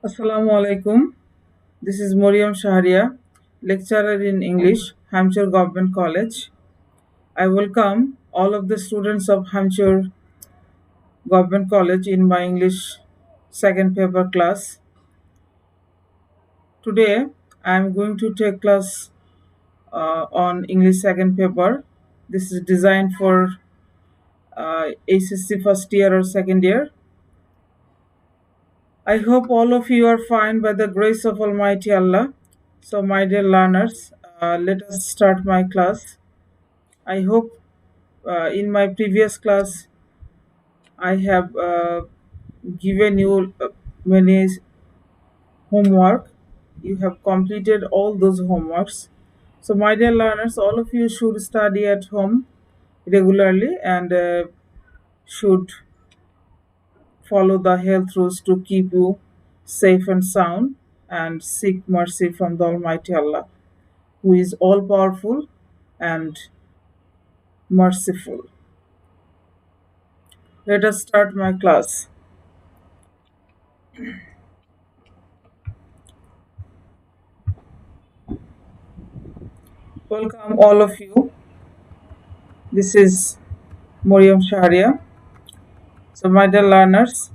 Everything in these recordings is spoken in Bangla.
Assalamu alaikum. This is Moriam Shaharia, lecturer in English, Hampshire Government College. I welcome all of the students of Hampshire Government College in my English second paper class. Today, I am going to take class on English second paper. This is designed for HSC first year or second year. I hope all of you are fine by the grace of Almighty Allah. So, my dear learners, let us start my class. I hope in my previous class I have given you many homework. You have completed all those homeworks. So, my dear learners, all of you should study at home regularly and should follow the health rules to keep you safe and sound and seek mercy from the Almighty Allah, who is all powerful and merciful. Let us start my class. Welcome all of you. This is Moriam Sharia. So, my dear learners,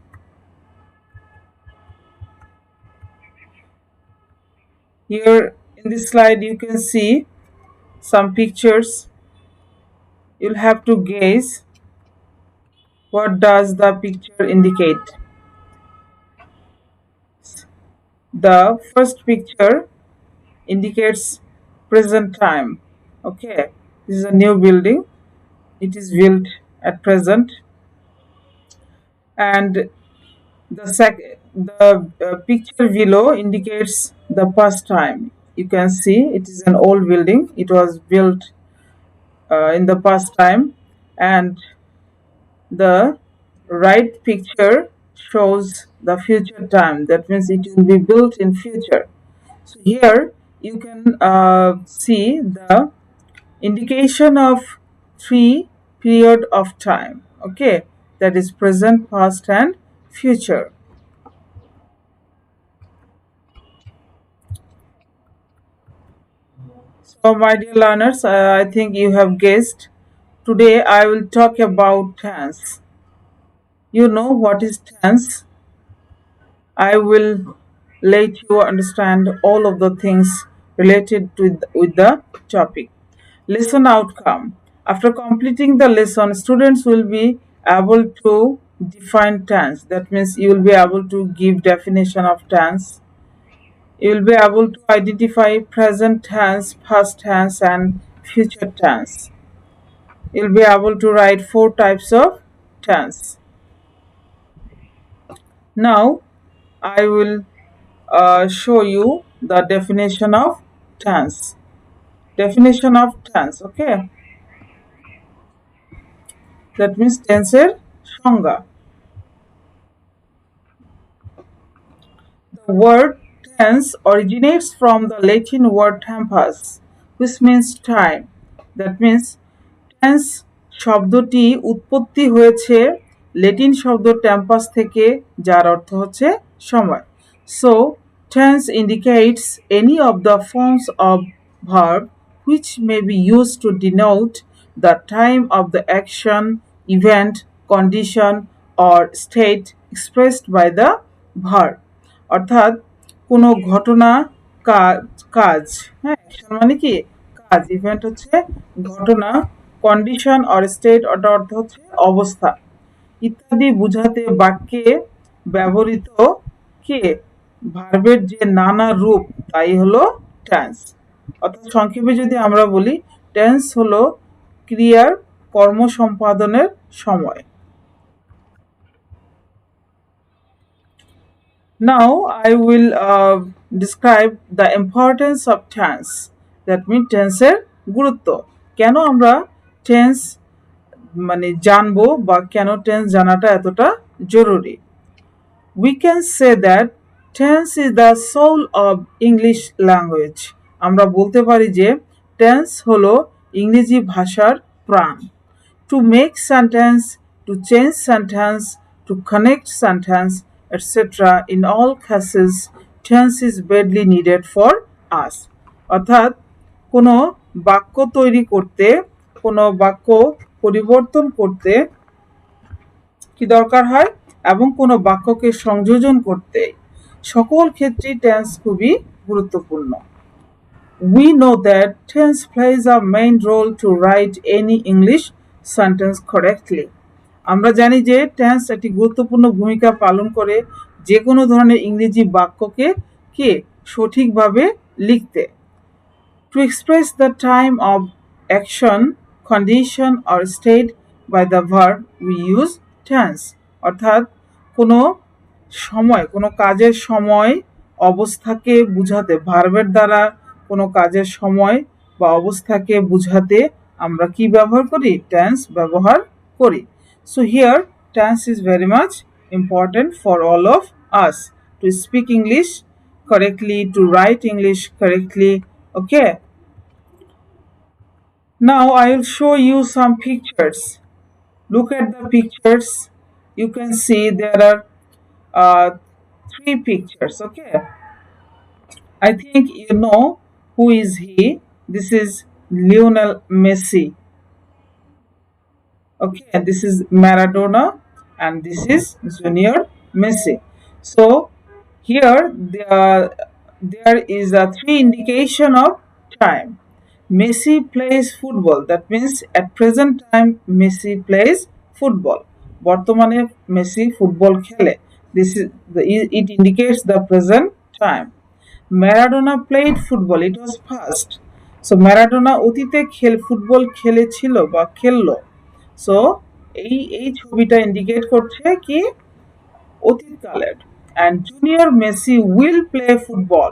here in this slide you can see some pictures. You'll have to guess what does the picture indicate. The first picture indicates present time. Okay, this is a new building. It is built at present, and the picture below indicates the past time. You can see it is an old building. It was built in the past time, and the right picture shows the future time. That means it will be built in future. So here you can see the indication of three period of time. Okay, that is present, past, and future. So, my dear learners, I think you have guessed. Today, I will talk about tense. You know what is tense? I will let you understand all of the things related with the topic. Lesson outcome. After completing the lesson, students will be able to define tense. That means you will be able to give definition of tense. You will be able to identify present tense, past tense, and future tense. You'll be able to write four types of tense. Now, I will show you the definition of tense. Definition of tense, okay? That means tenser সংজ্ঞা. The word tense originates from the Latin word tempus, which means time. That means tense শব্দটি উৎপত্তি হয়েছে ল্যাটিন শব্দ টেম্পাস থেকে, যার অর্থ হচ্ছে সময়. So tense indicates any of the forms of verb which may be used to denote the time of the action, event, condition or state expressed by the verb. অর্থাৎ কোনো ঘটনা, কাজ, হ্যাঁ, অ্যাকশন মানে কি কাজ, ইভেন্ট হচ্ছে ঘটনা, কন্ডিশন অর স্টেট ওটা অর্থ হচ্ছে অবস্থা ইত্যাদি বুঝাতে বাক্যে ব্যবহৃত কে ভার্বের যে নানা রূপ তাই হলো টেন্স। অর্থাৎ সংক্ষেপে যদি আমরা বলি টেন্স হলো ক্রিয়ার কর্ম সম্পাদনের সময়। Now I will describe the importance of tense. That means টেন্সের গুরুত্ব। কেন আমরা টেন্স মানে জানবো বা কেন টেন্স জানাটা এতটা জরুরি? We can say that tense is the soul of English language. আমরা বলতে পারি যে টেন্স হলো ইংরেজি ভাষার প্রাণ। To make sentence, to change sentence, to connect sentence, etc. In all cases, tense is badly needed for us. অর্থাৎ কোনো বাক্য তৈরি করতে, কোনো বাক্য পরিবর্তন করতে কি দরকার হয়, এবং কোনো বাক্যকে সংযোজন করতে সকল ক্ষেত্রেই টেন্স খুবই গুরুত্বপূর্ণ। We know that tense plays a main role to write any English sentence correctly. আমরা জানি যে টেন্স একটি গুরুত্বপূর্ণ ভূমিকা পালন করে যে কোনো ধরনের ইংরেজি বাক্যকে কে সঠিকভাবে লিখতে। To express the time of action, condition or state by the verb, we use tense. অর্থাৎ কোনো সময়, কোনো কাজের সময়, অবস্থাকে বুঝাতে ভার্বের দ্বারা কোনো কাজের সময় বা অবস্থাকে বুঝাতে আমরা কি ব্যবহার করি? টেন্স ব্যবহার করি। So here tense is very much important for all of us to speak English correctly, to write English correctly. Okay. Now I will show you some pictures. Look at the pictures. You can see there are uh, three pictures. Okay. I think you know who is he. This is Lionel Messi. Okay, this is Maradona and this is Junior Messi. So here there is a three indication of time. Messi plays football. That means at present time Messi plays football. বর্তমানে মেসি ফুটবল খেলে। This is it indicates the present time. Maradona played football. It was past. So Maradona অতীতে ফুটবল খেলেছিল বা খেললো। সো এই ছবিটা ইন্ডিকেট করছে কি অতীতকালের। And junior Messi will play football,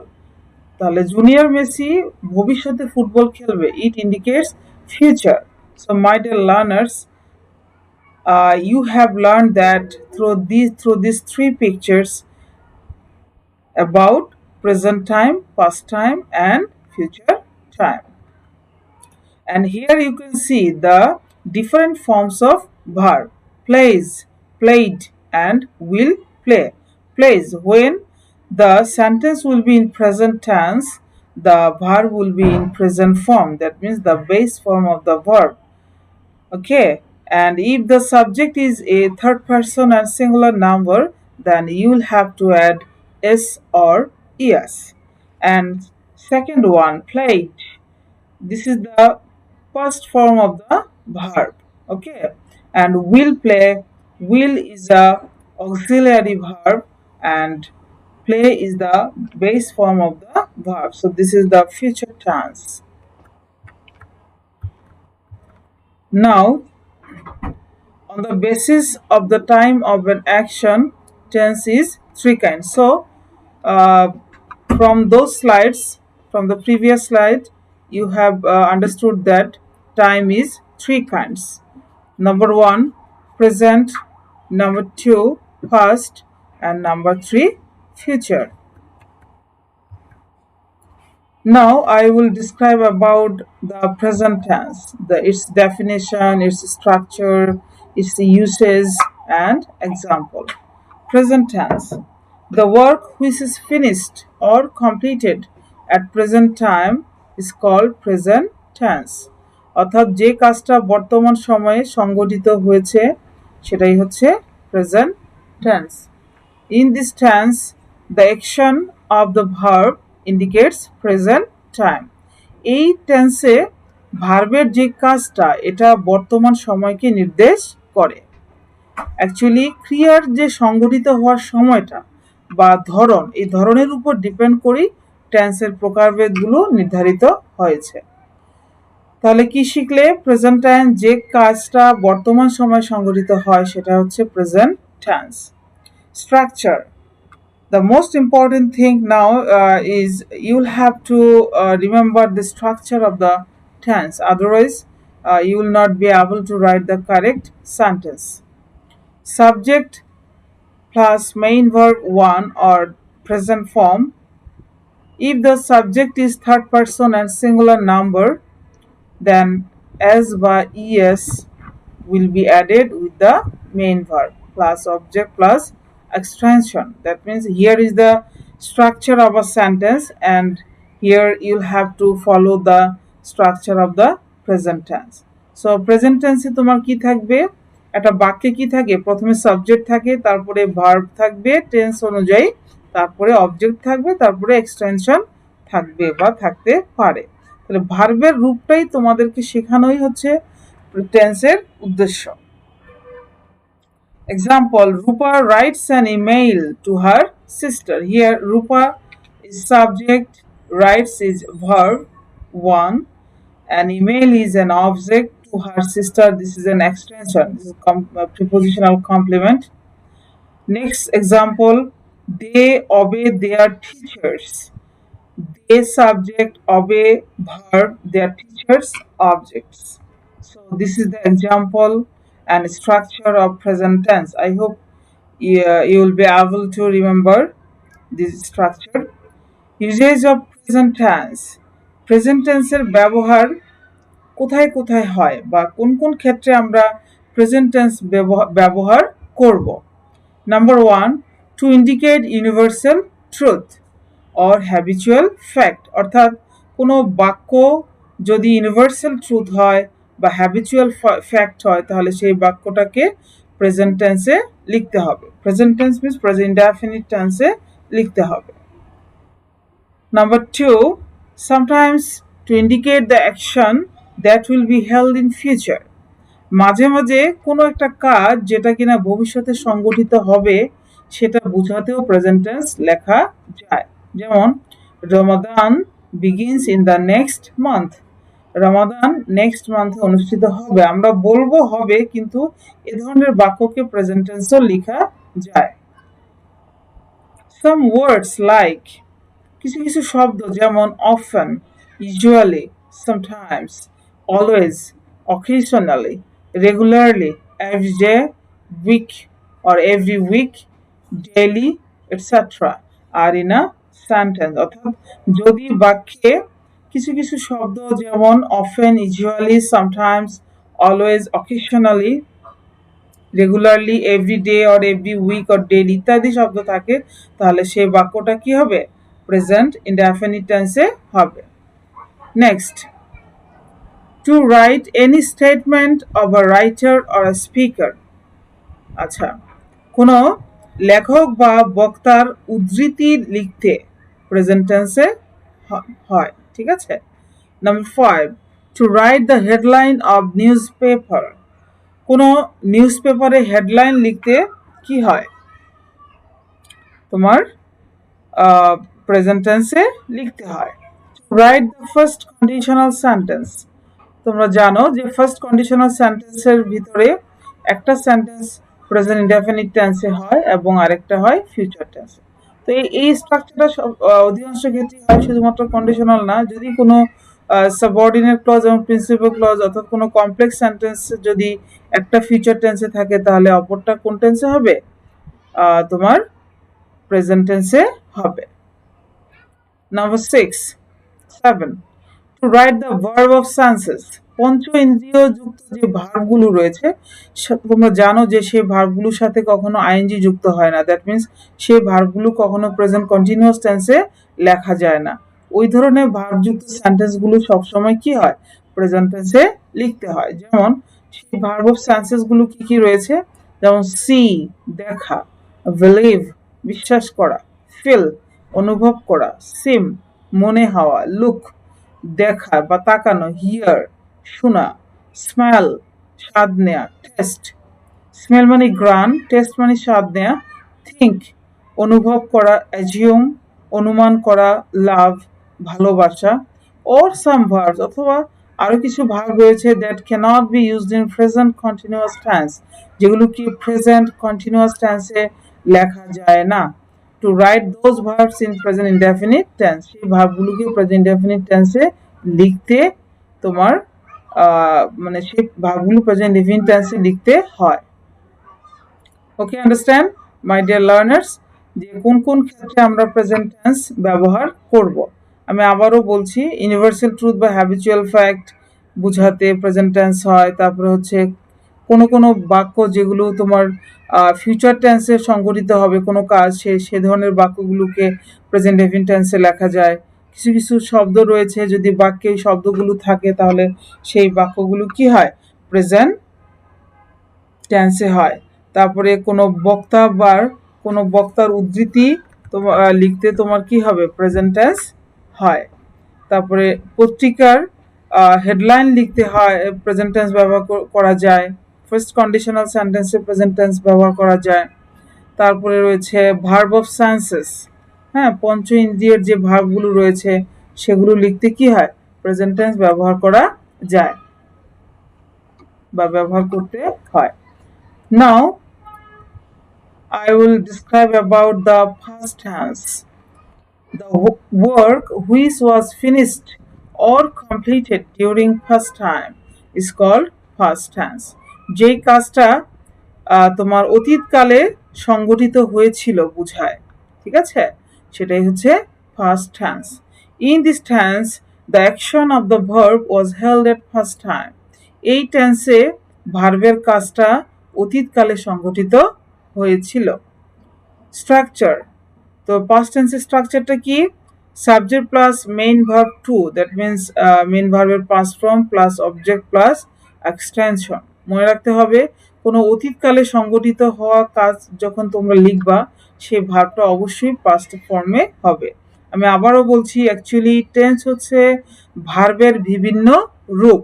তাহলে জুনিয়র মেসি ভবিষ্যতে ফুটবল খেলবে। It indicates future. So my dear learners, you have learned that through these three pictures about present time, past time and future time. And here you can see the different forms of verb: plays, played and will play. Plays, when the sentence will be in present tense, the verb will be in present form. That means the base form of the verb. Okay, and if the subject is a third person and singular number, then you will have to add s or es. And second one, played, this is the first form of the verb. Okay, and will play, will is a auxiliary verb and play is the base form of the verb. So this is the future tense. Now, on the basis of the time of an action, tense is three kinds. So uh, from those slides, from the previous slide, you have understood that time is three kinds. Number one, present. Number two, past. And number three, future. Now I will describe about the present tense, its definition, its structure, its usage and example. Present tense. The work which is finished or completed at present time is called present tense. অর্থাৎ যে কাজটা বর্তমান সময়ে সংঘটিত হয়েছে সেটাই হচ্ছে present tense. In this tense, the action of the verb indicates present time. এই টেন্সে ভার্বের যে কাজটা এটা বর্তমান সময়কে নির্দেশ করে। অ্যাকচুয়ালি ক্রিয়ার যে সংঘটিত হওয়ার সময়টা বা ধরন, এই ধরনের উপর ডিপেন্ড করেই টেন্সের প্রকারভেদগুলো নির্ধারিত হয়েছে। তাহলে কি শিখলে? প্রেজেন্ট টাইম যে কাজটা বর্তমান সময়ে সংঘটিত হয় সেটা হচ্ছে present tense. Structure. The most important thing now is you'll have to remember the structure of the tense. Otherwise, you will not be able to write the correct sentence. Subject plus main verb 1 or present form. If the subject is third person and singular number, then s by es will be added with the main verb plus object plus extension. That means here is the structure of a sentence, and here you'll have to follow the structure of the present tense. So present tense এ তোমার কি থাকবে, একটা বাক্যে কি থাকে, প্রথমে সাবজেক্ট থাকে, তারপরে ভার্ব থাকবে টেন্স অনুযায়ী, তারপরে অবজেক্ট থাকবে, তারপরে এক্সটেনশন থাকবে বা থাকতে পারে। তাহলে ভার্বের রূপটাই তোমাদেরকে শেখানোই হচ্ছে টেন্সের উদ্দেশ্য। Example, Rupa writes an email to her sister. Here Rupa is subject, writes is verb 1, an email is an object to her sister. This is an extension. This is prepositional complement. Next example, they obey their teachers. They subject, obey verb, their teachers objects. So this is the example and structure of present tense. I hope you will be able to remember this structure. Usage of present tense. Present tense এর ব্যবহার কোথায় কোথায় হয় বা কোন কোন ক্ষেত্রে আমরা প্রেজেন্ট টেন্স ব্যবহার করব। Number 1, to indicate universal truth or habitual fact, অর্থাৎ কোনো বাক্য যদি ইউনিভার্সাল ট্রুথ হয় বা হ্যাবিচুয়াল ফ্যাক্ট হয়, তাহলে সেই বাক্যটাকে প্রেজেন্ট টেন্সে লিখতে হবে। Present tense means present indefinite টেন্সে লিখতে হবে। Number 2, sometimes to indicate the action that will be held in future. মাঝে মাঝে কোনো একটা কাজ যেটা কিনা ভবিষ্যতে সংগঠিত হবে সেটা বোঝাতেও প্রেজেন্ট টেন্স লেখা যায়। যেমন Ramadan begins in the next month. Ramadan next মান্থে অনুষ্ঠিত হবে, আমরা বলবো হবে, কিন্তু এ ধরনের বাক্যকে প্রেজেন্ট টেন্সও লেখা যায়। Some words like, কিছু কিছু শব্দ যেমন often, usually, sometimes, always, occasionally, regularly, every day, week or every week, daily, etc. are in a sentence. অর্থাৎ যদি বাক্যে কিছু কিছু শব্দ যেমন often, usually, sometimes, always, occasionally, regularly, everyday or every week or daily ইত্যাদি শব্দ থাকে, তাহলে সেই বাক্যটা কি হবে, প্রেজেন্ট ইনডেফিনিট টেন্সে হবে। Next, to write any statement of a writer or a speaker. আচ্ছা, কোনো লেখক বা বক্তার উদ্ধৃতি লিখতে প্রেজেন্ট টেন্সে হয়, ঠিক আছে। Number 5, to write the headline of news paper. কোনো নিউজ পেপারে হেডলাইন লিখতে কি হয়, তোমার প্রেজেন্ট টেন্সে লিখতে হয়। Write the first conditional sentence. তোমরা জানো যে ফার্স্ট কন্ডিশনাল সেন্টেন্সের ভিতরে একটা সেন্টেন্স প্রেজেন্ট ইনডেফিনিট টেন্সে হয় এবং আরেকটা হয় ফিউচার টেন্সে। তো এই স্ট্রাকচারটা অধিকাংশ ক্ষেত্রে হয়, শুধুমাত্র কন্ডিশনাল না। যদি কোনো সাবঅর্ডিনেট ক্লজ এবং প্রিন্সিপাল ক্লজ অর্থাৎ কোনো কমপ্লেক্স সেন্টেন্স যদি একটা ফিউচার টেন্সে থাকে, তাহলে অপরটা কোন টেন্সে হবে, তোমার প্রেজেন্ট টেন্সে হবে। Number 7, to write the verb of senses. পঞ্চ ইন্দ্রিয় যুক্ত যে ভার্বগুলো রয়েছে, তোমরা জানো যে সেই ভার্বগুলোর সাথে কখনো আইএনজি যুক্ত হয় না। দ্যাট মিনস সেই ভার্বগুলো কখনো প্রেজেন্ট কন্টিনিউয়াস টেন্সে লেখা যায় না। ওই ধরনের ভার্বযুক্ত সেন্টেন্সগুলো সবসময় কি হয়, প্রেজেন্ট টেন্সে লিখতে হয়। যেমন সেই ভার্ব অফ সেন্সেসগুলো কি কি রয়েছে, যেমন সি দেখা, বিলিভ বিশ্বাস করা, ফিল অনুভব করা, সিম মনে হওয়া, লুক দেখা বা তাকানো, হিয়ার শোনা, স্মেল স্বাদ নেয়া, টেস্ট স্মেল মানে গ্রান, টেস্ট মানে স্বাদ নেয়া, থিঙ্ক অনুভব করা, অ্যাজিউম অনুমান করা, লাভ ভালোবাসা, or some verbs অথবা আরো কিছু ভার্ব রয়েছে that cannot be used in present continuous tense, যেগুলো কি প্রেজেন্ট কন্টিনিউয়াস টেন্সে লেখা যায় না। To write those verbs in present indefinite tense, সেই ভার্বগুলোকে প্রেজেন্ট ইনডেফিনিট টেন্সে লিখতে তোমার মানে সেই ভার্বগুলো প্রেজেন্ট ইনডেফিনিট টেন্সে লিখতে হয়। ওকে, আন্ডারস্ট্যান্ড মাই ডিয়ার লার্নার্স, যে কোন কোন ক্ষেত্রে আমরা প্রেজেন্ট টেন্স ব্যবহার করব। আমি আবারও বলছি, ইউনিভার্সাল ট্রুথ বা হ্যাবিচুয়াল ফ্যাক্ট বুঝাতে প্রেজেন্ট টেন্স হয়। তারপরে হচ্ছে কোনো কোনো বাক্য যেগুলো তোমার ফিউচার টেন্সে সংঘটিত হবে কোনো কাজ, সে ধরনের বাক্যগুলোকে প্রেজেন্ট ডেফিনিট টেন্সে লেখা যায়। কিছু কিছু শব্দ রয়েছে, যদি বাক্যে এই শব্দগুলো থাকে তাহলে সেই বাক্যগুলো কি হয়, প্রেজেন্ট টেন্সে হয়। তারপরে কোনো বক্তা বা কোনো বক্তার উদ্ধৃতি তোমার লিখতে তোমার কি হবে, প্রেজেন্ট টেন্স হয়। তারপরে পত্রিকার হেডলাইন লিখতে হয়, প্রেজেন্ট টেন্স ব্যবহার করা যায়। ফার্স্ট কন্ডিশনাল সেন্টেন্সে প্রেজেন্ট টেন্স ব্যবহার করা যায়। তারপরে রয়েছে ভার্ব অফ সেন্সেস, হ্যাঁ, পঞ্চ ইন্দ্রিয়ের যে ভার্বগুলো রয়েছে সেগুলো লিখতে কি হয়, প্রেজেন্ট টেন্স ব্যবহার করা যায় বা ব্যবহার করতে হয়। নাও I will describe about the past tense. The work which was finished or completed during past time is called past tense. যেই কাজটা তোমার অতীতকালে সংগঠিত হয়েছিল বুঝায়, ঠিক আছে, সেটাই হচ্ছে past tense. In this tense, the action of the verb was held at past time. এই টেন্সে ভার্বের কাজটা অতীতকালে সংগঠিত হয়েছিল। স্ট্রাকচার, তো past tense স্ট্রাকচারটা কি, subject plus main verb two, that means main ভার্বের past form plus object plus extension. মনে রাখতে হবে কোনো অতীতকালে সংগঠিত হওয়া কাজ যখন তোমরা লিখবা সেই ভার্বটা অবশ্যই পাস্ট ফর্মে হবে। আমি আবারও বলছি, অ্যাকচুয়ালি টেন্স হচ্ছে ভার্বের বিভিন্ন রূপ।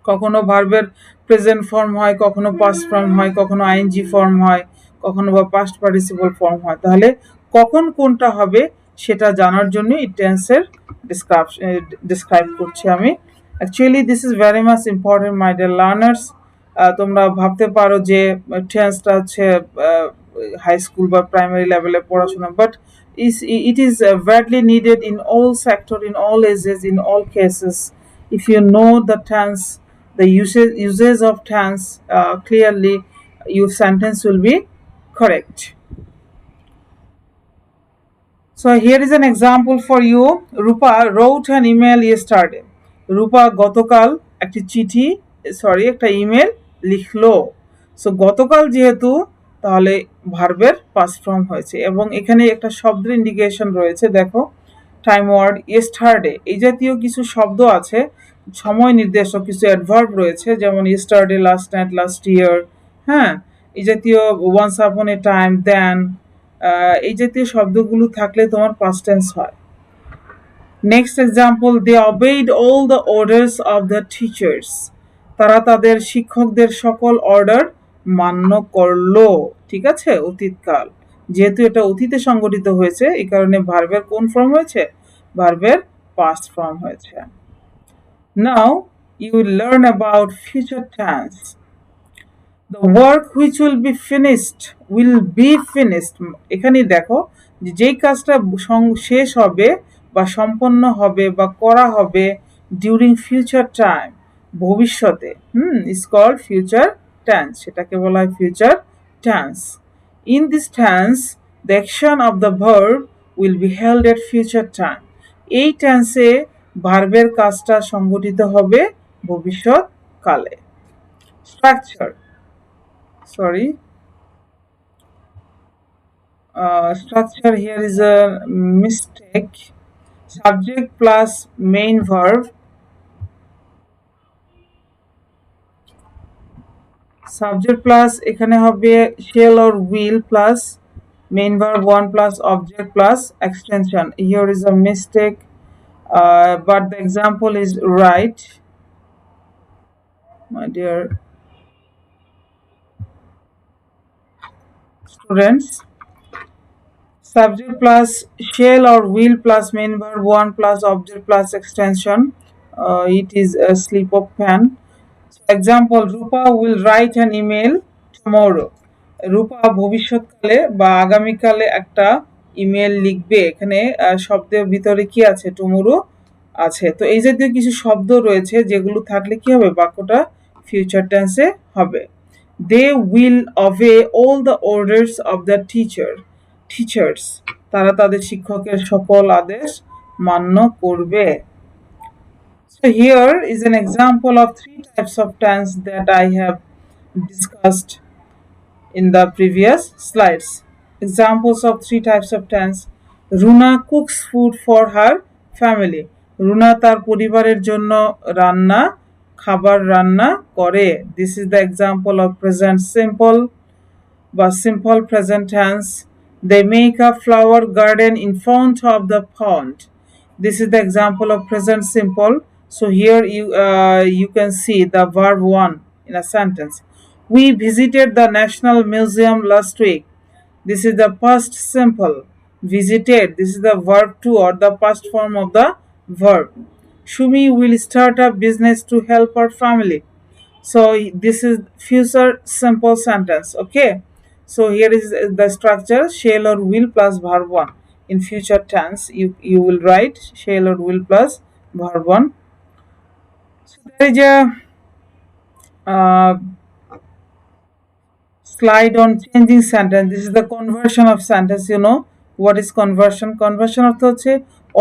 কখনো ভার্বের প্রেজেন্ট ফর্ম হয়, কখনো পাস্ট ফর্ম হয়, কখনো আইএনজি ফর্ম হয়, কখনো বা পাস্ট পার্টিসিপল ফর্ম হয়। তাহলে কখন কোনটা হবে সেটা জানার জন্য এই টেন্সের ডিসক্রাইব করছি আমি। Actually this is very much important my dear learners. তোমরা ভাবতে পারো যে টেন্সটা হচ্ছে হাই স্কুল বা প্রাইমারি লেভেলে পড়াশোনা, but it is badly needed in all sector, in all ages, in all cases. If you know the tense, the uses of tense clearly, your sentence will be correct. So here is an example for you. Rupa wrote an email yesterday. Rupa গতকাল একটি চিঠি, সরি একটা ইমেল লিখলো। সো গতকাল যেহেতু, তাহলে ভার্বের পাস্ট ফর্ম হয়েছে এবং এখানে একটা শব্দের ইন্ডিকেশন রয়েছে, দেখো টাইম ওয়ার্ড ইয়েস্টারডে, এই জাতীয় কিছু শব্দ আছে, সময় নির্দেশক কিছু অ্যাডভার্ব রয়েছে, যেমন yesterday, last night, last year, হ্যাঁ, এই জাতীয় ওয়ান্স আপন এ টাইম, দেন, এই জাতীয় শব্দগুলো থাকলে তোমার পাস্ট টেন্স হয়। Next example, they obeyed all the orders of the teachers. তারা তাদের শিক্ষকদের সকল অর্ডার মান্য করলো, ঠিক আছে, অতীতকাল। যেহেতু এটা অতীতে সংগঠিত হয়েছে এই কারণে ভার্বের কোন ফর্ম হয়েছে, ভার্বের পাস্ট ফর্ম হয়েছে। Now you will learn about future tense. The work which will be finished will be finished, এখানে দেখো যে যেই কাজটা শেষ হবে বা সম্পন্ন হবে বা করা হবে ডিউরিং ফিউচার টাইম, ভবিষ্যতে, ইজ কল্ড ফিউচার টেন্স, সেটাকে বলা হয় future tense. In this tense the action of the verb will be held at future time. এই টেন্সে ভার্বের কাজটা সংঘটিত হবে ভবিষ্যৎকালে। Structure, sorry, structure here is a mistake. Subject plus main verb, subject plus এখানে হবে shall or will plus main verb 1 plus object plus extension. Here is a mistake, but the example is right, my dear students. Subject plus shall or will plus main verb 1 plus object plus extension. It is a slip of pen. Example, Rupa will write an email tomorrow. রূপা ভবিষ্যৎকালে বা আগামীকালে একটা ইমেল লিখবে। এখানে শব্দের ভিতরে কি আছে, টুমোরো আছে। তো এই জাতীয় কিছু শব্দ রয়েছে যেগুলো থাকলে কি হবে, বাক্যটা ফিউচার টেন্সে হবে। They will obey all the orders of the teachers, তারা তাদের শিক্ষকের সকল আদেশ মান্য করবে। So here is an example of three types of tense that I have discussed in the previous slides. Examples of three types of tense. Runa cooks food for her family. Runa তার পরিবারের জন্য রান্না খাবার রান্না করে. This is the example of present simple বা simple present tense. They make a flower garden in front of the pond. This is the example of present simple. So here you can see the verb one in a sentence. We visited the National Museum last week. This is the past simple. Visited. This is the verb two or the past form of the verb. Shumi will start a business to help her family. So this is future simple sentence. Okay. So here is the structure: shall or will plus verb one. In future tense, you will write shall or will plus verb one. So there is a uh, slide on changing sentence. This is the conversion of sentence. You know what is conversion? Conversion অর্থ হচ্ছে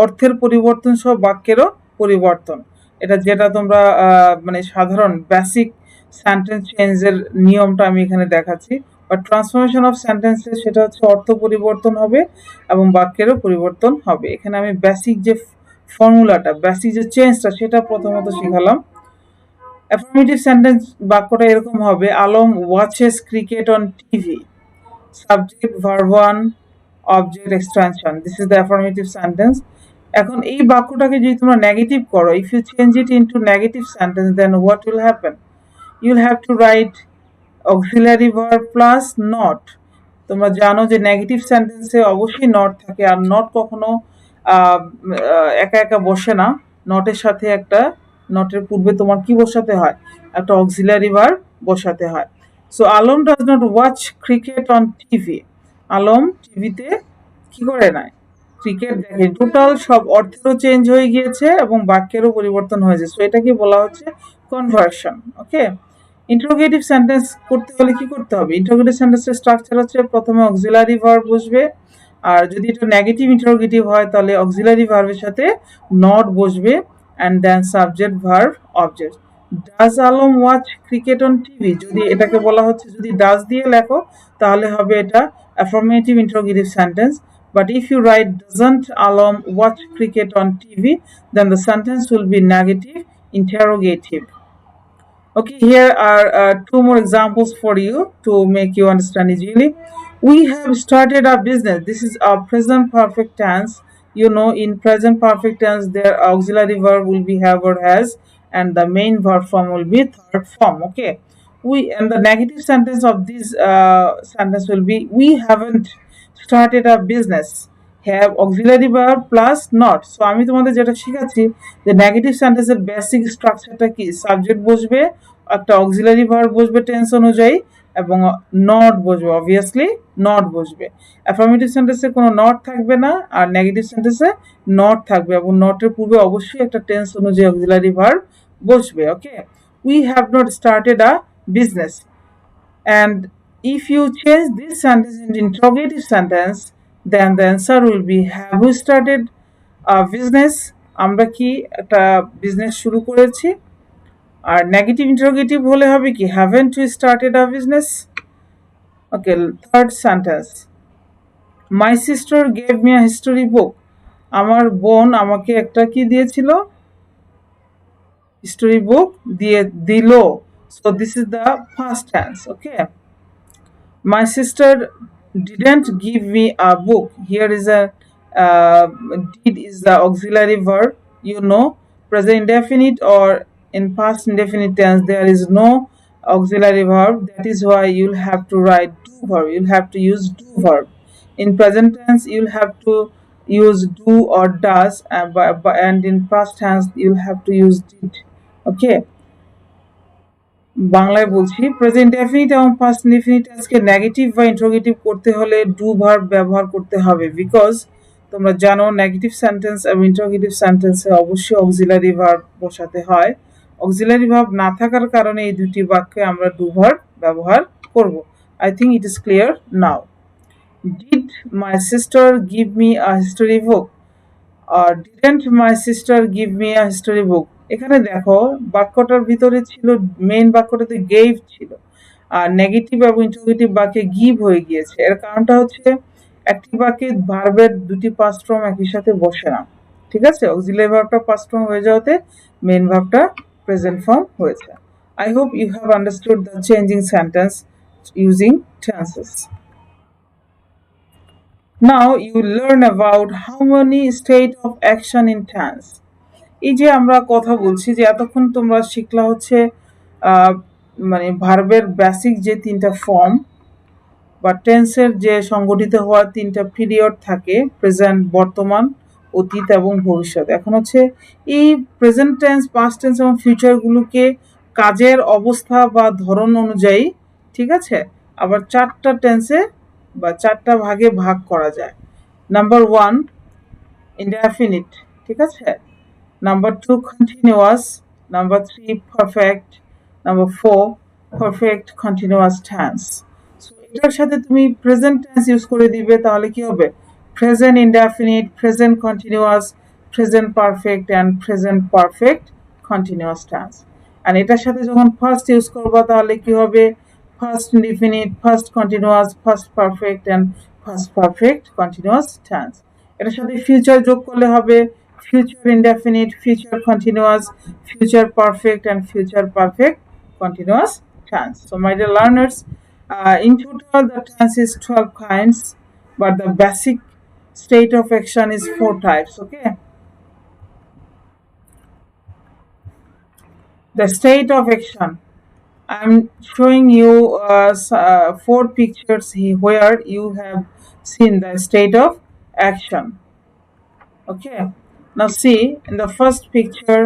অর্থের পরিবর্তন সহ বাক্যেরও পরিবর্তন। এটা যেটা তোমরা মানে সাধারণ বেসিক সেন্টেন্স চেঞ্জের নিয়মটা আমি এখানে দেখাচ্ছি। বা ট্রান্সফরমেশন অফ সেন্টেন্সে সেটা হচ্ছে অর্থ পরিবর্তন হবে এবং বাক্যেরও পরিবর্তন হবে। এখানে আমি বেসিক যে ফর্মুলাটা বেসিক যে চেঞ্জটা সেটা প্রথমত শিখালাম। অ্যাফার্মেটিভ সেন্টেন্স বাক্যটা এরকম হবে: Alam watches cricket on TV. Subject verb one object extension. This is the affirmative sentence. এখন এই বাক্যটাকে যদি তোমরা নেগেটিভ করো, if you change it into negative sentence, then what will happen? You'll have to write auxiliary verb plus not. তোমরা জানো যে নেগেটিভ সেন্টেন্সে অবশ্যই নট থাকে, আর নট কখনো একা একা বসে না। নটের সাথে একটা নটের পূর্বে তোমার কি বসাতে হয়? একটা অক্সিলারি ভার্ব বসাতে হয়। So Alam does not watch cricket on TV. Alam টিভিতে কি করে না? ক্রিকেট দেখে। টোটাল সব অর্থেরও চেঞ্জ হয়ে গিয়েছে এবং বাক্যেরও পরিবর্তন হয়েছে। সো এটাকে বলা হচ্ছে কনভার্সন। ওকে। ইন্টারোগেটিভ সেন্টেন্স করতে হলে কি করতে হবে? ইন্টারোগেটিভ সেন্টেন্সের স্ট্রাকচার হচ্ছে প্রথমে অক্সিলারি ভার্ব বসবে, আর যদি এটা নেগেটিভ ইন্টারোগেটিভ হয় তাহলে অক্সিলারি ভার্বের সাথে নট বসবে and then subject verb object. Does Alam watch cricket on TV, যদি এটাকে বলা হচ্ছে যদি ডাজ দিয়ে লেখো তাহলে হবে এটা affirmative interrogative sentence. But if you write doesn't Alam watch cricket on TV, then the sentence will be negative interrogative. Okay, here are two more examples for you to make you understand easily. We have started a business. This is a present perfect tense. You know, in present perfect tense, their auxiliary verb will be have or has, and the main verb form will be third form. Okay, we and the negative sentence of this sentence will be we haven't started a business. Have auxiliary verb plus not. So আমি তোমাদের যেটা শিখাচ্ছি যে নেগেটিভ সেন্টেন্সের বেসিক স্ট্রাকচারটা কি? সাবজেক্ট বসবে, একটা অক্সিলারি ভার্ব বসবে টেন্স অনুযায়ী, এবং নট বসবে, অবভিয়াসলি নট বসবে। অ্যাফার্মেটিভ সেন্টেন্সে কোনো নট থাকবে না, আর নেগেটিভ সেন্টেন্সে নট থাকবে এবং নটের পূর্বে অবশ্যই একটা টেন্স অনুযায়ী অক্সিলারি ভার্ব বসবে। Okay, we have not started a business. And if you change this sentence into interrogative sentence, then the answer will be have we started a business? আমরা কি একটা বিজনেস শুরু করেছি? আর নেগেটিভ ইন্টারোগেটিভ হলে হবে কি haven't you started a business? Okay, third sentence, my sister gave me a history book. আমার বোন আমাকে একটা কি দিয়েছিল? হিস্টোরি বুক দিয়ে দিল। So this is the first tense. Okay, my sister didn't give me a book. Here is a did is the auxiliary verb. You know, present indefinite or in past indefinite tense there is no auxiliary verb. That is why you'll have to write do verb. You'll have to use do verb. In present tense you'll have to use do or does, and in past tense you'll have to use did. Okay, বাংলায় বলছি, প্রেজেন্ট ডেফিনিট এবং পাস্ট ইনডেফিনিট টেন্সকে নেগেটিভ বা ইন্টারোগেটিভ করতে হলে ডু ভার্ব ব্যবহার করতে হবে। বিকজ তোমরা জানো নেগেটিভ সেন্টেন্স এবং ইন্টারোগেটিভ সেন্টেন্সে অবশ্যই অক্সিলারি ভার্ব বসাতে হয়। অক্সিলারি ভার্ব না থাকার কারণে এই দুটি বাক্যে আমরা ডু ভার্ব ব্যবহার করব। I think it is clear now. Did my sister give me a history book? Didn't my sister give me a history book? এখানে দেখো বাক্যটার ভিতরে ছিল, মেইন বাক্যটাতে গেভ ছিল, আর নেগেটিভ এবং ইন্টারোগেটিভ বাক্যে গিভ হয়ে গিয়েছে। এর কারণটা হচ্ছে একটি বাক্যে ভার্বের দুটি পাস্ট ফর্ম একই সাথে বসে না। ঠিক আছে? অক্সিলারি ভার্বটা পাস্ট ফর্ম হয়ে যাওয়াতে মেইন ভার্বটা প্রেজেন্ট ফর্ম হয়েছে। I hope you have understood the changing sentence using tenses. Now you learn about how many state of action in tense. এই যে আমরা কথা বলছি যে এতক্ষণ তোমরা শিখলা হচ্ছে আহ, মানে ভার্বের বেসিক যে তিনটা ফর্ম বা টেন্সের যে সংগঠিত হওয়ার তিনটা পিরিয়ড থাকে, প্রেজেন্ট, বর্তমান, অতীত এবং ভবিষ্যৎ। এখন হচ্ছে এই প্রেজেন্ট টেন্স, পাস্ট টেন্স এবং ফিউচারগুলোকে কাজের অবস্থা বা ধরন অনুযায়ী, ঠিক আছে, আবার চারটা টেন্সে বা চারটা ভাগে ভাগ করা যায়। নাম্বার ওয়ান, ইনডেফিনিট, ঠিক আছে। Number two, continuous. Number three, perfect. Number four, perfect continuous tense. So এটার সাথে তুমি প্রেজেন্ট টেন্স ইউজ করে দিবে, তাহলে কি হবে? Present indefinite, present continuous, present perfect and present perfect continuous tense. আর এটার সাথে যখন ফার্স্ট ইউজ করবা তাহলে কি হবে? Past indefinite, past continuous, past perfect and past perfect continuous tense. এটার সাথে ফিউচার যোগ করলে হবে future indefinite, future continuous, future perfect, and future perfect continuous tense. So, my dear learners, in total the tense is 12 kinds, but the basic state of action is 4 types. Okay. The state of action. I'm showing you 4 pictures here where you have seen the state of action. Okay. Now see, in the first picture,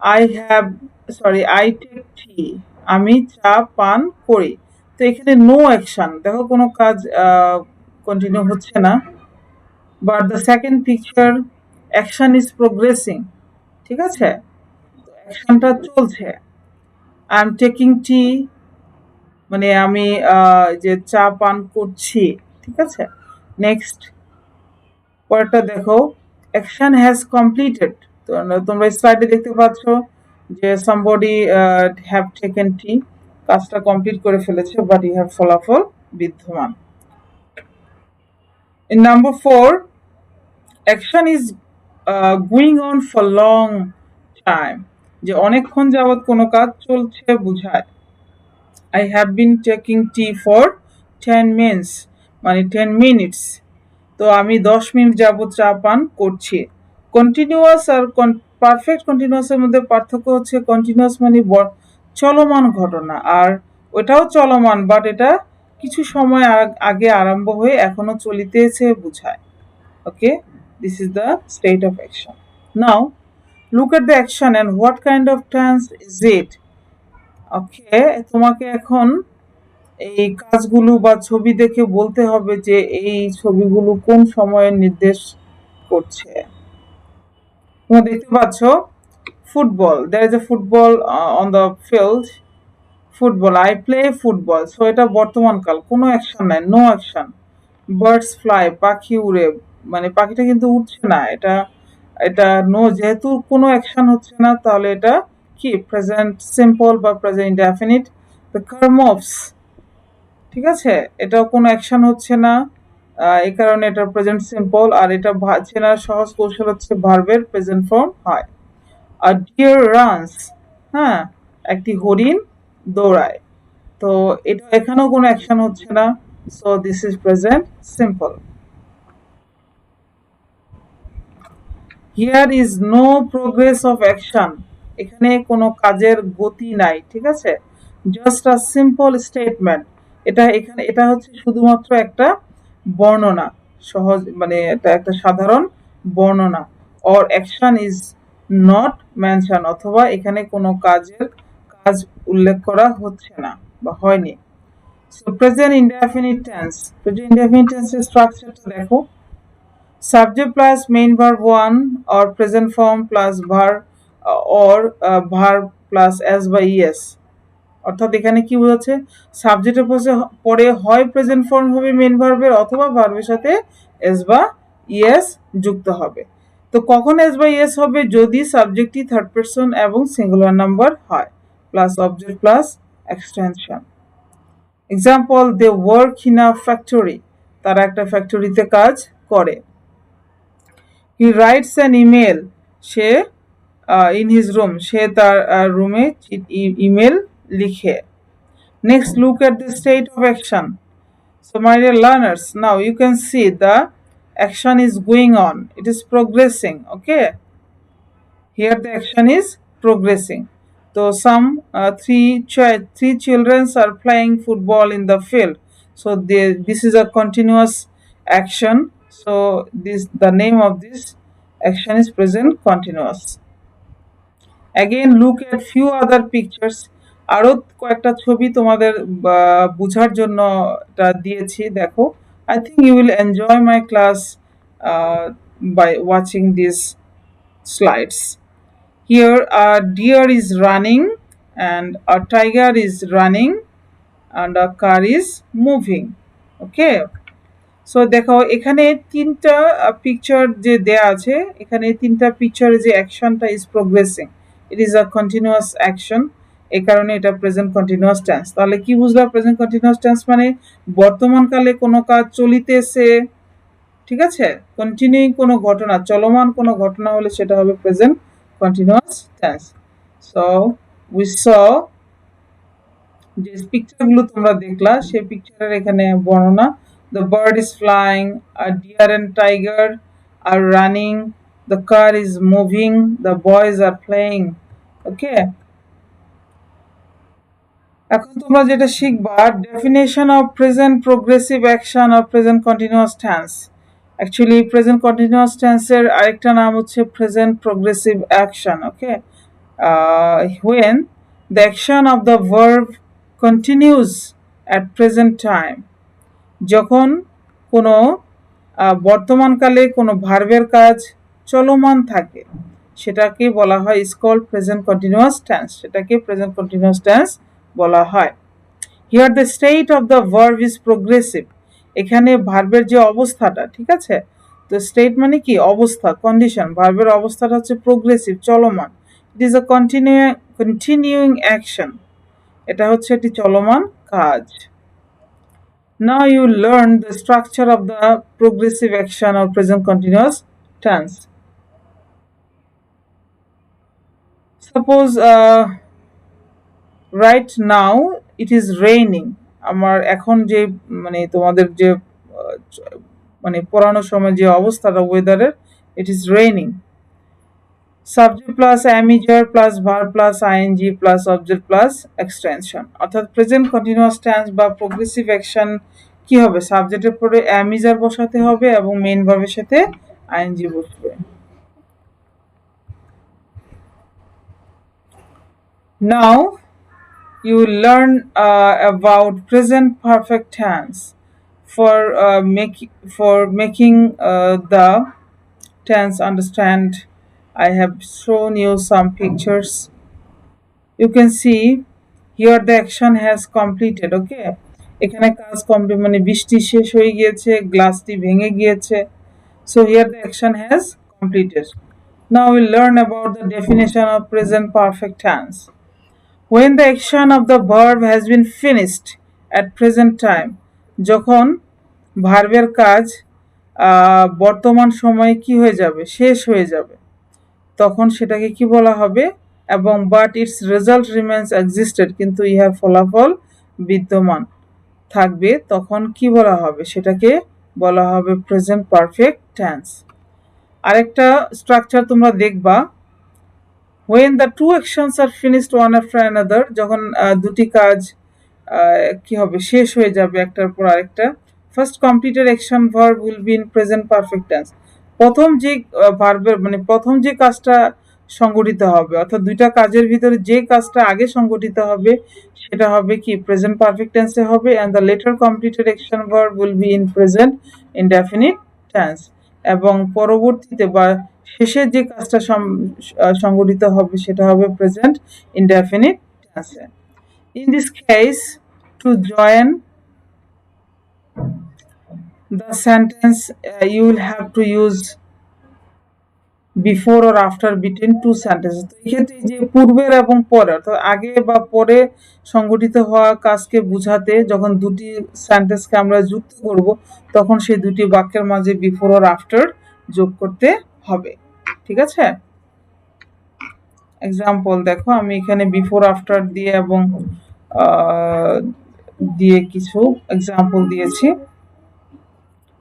I take tea. আমি চা পান করি। তো এখানে নো অ্যাকশন, দেখো কোনো কাজ কন্টিনিউ হচ্ছে না। But the second picture, action is progressing, ঠিক আছে, অ্যাকশনটা চলছে। আই এম টেকিং টি, মানে আমি যে চা পান করছি, ঠিক আছে। নেক্সট পরেরটা দেখো, অ্যাকশন হ্যাজ কমপ্লিটেড। তো তোমরা স্লাইডে দেখতে পাচ্ছ যে somebody have taken tea, কাজটা কমপ্লিট করে ফেলেছে, বাট ইহার ফলাফল বিদ্যমান। In number 4, action is going on for long time, যে অনেকক্ষণ যাবত কোনো কাজ চলছে বোঝায়। I have been taking tea for 10 minutes, মানে 10 minutes। তো আমি 10 মিনিট যাবত চা পান করছি। কন্টিনিউয়াস আর পারফেক্ট কন্টিনিউয়াসের মধ্যে পার্থক্য হচ্ছে কন্টিনিউয়াস মানে চলমান ঘটনা, আর ওটাও চলমান, বাট এটা কিছু সময় আগে আরম্ভ হয়ে এখনো চলিতেছে বোঝায়। Okay, this is the state of action. Now look at the action and what kind of tense is it. Okay, তোমাকে এখন এই কাজগুলো বা ছবি দেখে বলতে হবে যে এই ছবিগুলো কোন সময়ের নির্দেশ করছে। তোমরা দেখতে পাচ্ছ football, there is a football on the field, football, I play football. So এটা বর্তমান কাল, কোনো অ্যাকশন নাই, নো অ্যাকশন। বার্ডস ফ্লাই, পাখি উড়ে, মানে পাখিটা কিন্তু উঠছে না, এটা এটা নো, যেহেতু কোনো অ্যাকশন হচ্ছে না তাহলে এটা কি প্রেজেন্ট সিম্পল বা present indefinite. The car moves, ঠিক আছে, এটাও কোনো অ্যাকশন হচ্ছে না, এই কারণে এটা প্রেজেন্ট সিম্পল। আর এটা চেনার সহজ কৌশল হচ্ছে ভার্বের প্রেজেন্ট ফর্ম হয়। আর ডিয়ার রানস, হ্যাঁ, একটি হরিণ দৌড়ায়। তো এটা এখানেও কোনো অ্যাকশন হচ্ছে না, so this is present simple. Here is no progress of action, এখানে কোনো কাজের গতি নাই, ঠিক আছে, জাস্ট আ সিম্পল স্টেটমেন্ট। এটা হচ্ছে শুধুমাত্র একটা বর্ণনা, সহজ, মানে এটা একটা সাধারণ বর্ণনা। Or action is not mention, অথবা এখানে কোনো কাজ উল্লেখ করা হচ্ছে না বা হয়নি। So present indefinite tense, present indefinite টেন্সের স্ট্রাকচারটা দেখো। Subject plus main verb 1 or present form plus verb or verb plus s by es। অর্থাৎ এখানে কি বোঝাচ্ছে, সাবজেক্টের পরে হয় প্রেজেন্ট ফর্ম হবে মেন ভার্বের, অথবা ভার্বের সাথে এস বা ইএস যুক্ত হবে। তো কখন এস বা ইএস হবে, যদি সাবজেক্টটি থার্ড পারসন এবং সিঙ্গুলার নাম্বার হয়, plus object plus extension. Example, they work in a factory, তারা একটা ফ্যাক্টরিতে কাজ করে। হি রাইটস অ্যান ইমেল, সে ইন হিজ রুম, সে তার রুমে ইমেল লিখে। Next, look at the state of action. So, my dear learners, now you can see the action is going on. It is progressing. Okay. Here the action is progressing. So some three children are playing football in the field. So this is a continuous action. So this the name of this action is present continuous. Again, look at few other pictures. আরো কয়েকটা ছবি তোমাদের বুঝার জন্য এটা দিয়েছি, দেখো। I think you will enjoy my class by watching these slides. Here a deer is running and a tiger is running and a car is moving. Okay. So দেখো এখানে তিনটা পিকচার যে দেয়া আছে, এখানে তিনটা পিকচারে যে অ্যাকশনটা is progressing, it is a continuous action, এই কারণে এটা প্রেজেন্ট কন্টিনিউয়াস টেন্স। তাহলে কি বুঝলাম? প্রেজেন্ট কন্টিনিউয়াস টেন্স মানে বর্তমানকালে কোনো কাজ চলিতেছে, ঠিক আছে? কন্টিনিউইং কোনো ঘটনা, চলমান কোনো ঘটনা হলে সেটা হবে present continuous tense. So we saw, যে পিকচারগুলো তোমরা দেখলা সেই পিকচারের এখানে বর্ণনা। The bird is flying, a deer and tiger are running, the car is moving, the boys are playing. Okay. এখন তোমরা যেটা শিখবা, definition of present progressive action or present continuous tense. Actually present continuous টেন্সের আরেকটা নাম হচ্ছে present progressive action. Okay. when the action of the verb continues at present time, যখন কোনো বর্তমানকালে কোনো ভার্বের কাজ চলমান থাকে, সেটাকে বলা হয় is called present continuous tense, সেটাকে প্রেজেন্ট কন্টিনিউয়াস টেন্স বলা হয়। Here the state of the verb is progressive, এখানে ভার্বের যে অবস্থাটা, ঠিক আছে? তো স্টেট মানে কি? অবস্থা, কন্ডিশন। ভার্বের অবস্থাটা হচ্ছে প্রোগ্রেসিভ, চলমান। ইট ইজ আ কন্টিনিউইং অ্যাকশন, এটা হচ্ছে একটি চলমান কাজ। Now you learn the structure of the progressive action or present continuous tense. Suppose right now it is raining. আমার এখন যে মানে তোমাদের যে মানে পড়ানোর সময় যে অবস্থাটা ওয়েদারের, it is raining. Subject plus amager plus verb plus ing plus object plus extension, অর্থাৎ প্রেজেন্ট কন্টিনিউয়াস টেন্স বা প্রোগ্রেসিভ অ্যাকশন কি হবে? সাবজেক্টের পরে অ্যামিজার বসাতে হবে এবং মেইন ভার্বের সাথে আইএনজি বসবে। Now you learn about present perfect tense. For making the tense understand, I have shown you some pictures. You can see here the action has completed. Okay, এখানে কাজ কমপ্লিট মানে বৃষ্টি শেষ হয়ে গিয়েছে, গ্লাসটি ভেঙে গিয়েছে। So here the action has completed. Now we learn about the definition of present perfect tense. When the action of the verb has been finished at present time, যখন ভার্বের কাজ বর্তমান সময়ে কি হয়ে যাবে? শেষ হয়ে যাবে, তখন সেটাকে কি বলা হবে? এবং but it's result remains existed, কিন্তু ইহার ফলাফল বিদ্যমান থাকবে, তখন কি বলা হবে? সেটাকে বলা হবে প্রেজেন্ট পারফেক্ট টেন্স। আরেকটা স্ট্রাকচার তোমরা দেখবা, when the two actions are finished one after another, যখন দুটি কাজ কি হবে? শেষ হয়ে যাবে একটার পর আরেকটা। First completed action verb will be in present perfect tense, প্রথম যে ভার্বের মানে প্রথম যে কাজটা সংগঠিত হবে, অর্থাৎ দুইটা কাজের ভিতরে যে কাজটা আগে সংগঠিত হবে সেটা হবে কি? প্রেজেন্ট পারফেক্ট টেন্সে হবে। And the letter completed action verb will be in present indefinite tense, এবং পরবর্তীতে বা শেষের যে কাজটা সংগঠিত হবে সেটা হবে প্রেজেন্ট ইনডেফিনিট টেন্সে। In this case, to join the sentence, you will have to use before or after between two sentence. তো এক্ষেত্রে যে পূর্বের এবং পরে অর্থাৎ আগে বা পরে সংঘটিত হওয়া কাজকে বোঝাতে যখন দুটি সেন্টেন্সকে আমরা যুক্ত করব তখন সেই দুটি বাক্যের মাঝে বিফোর অর আফটার যোগ করতে হবে। ঠিক আছে? এক্সাম্পল দেখো, আমি এখানে বিফোর আফটার দিয়ে এবং দিয়ে কিছু এক্সাম্পল দিয়েছি।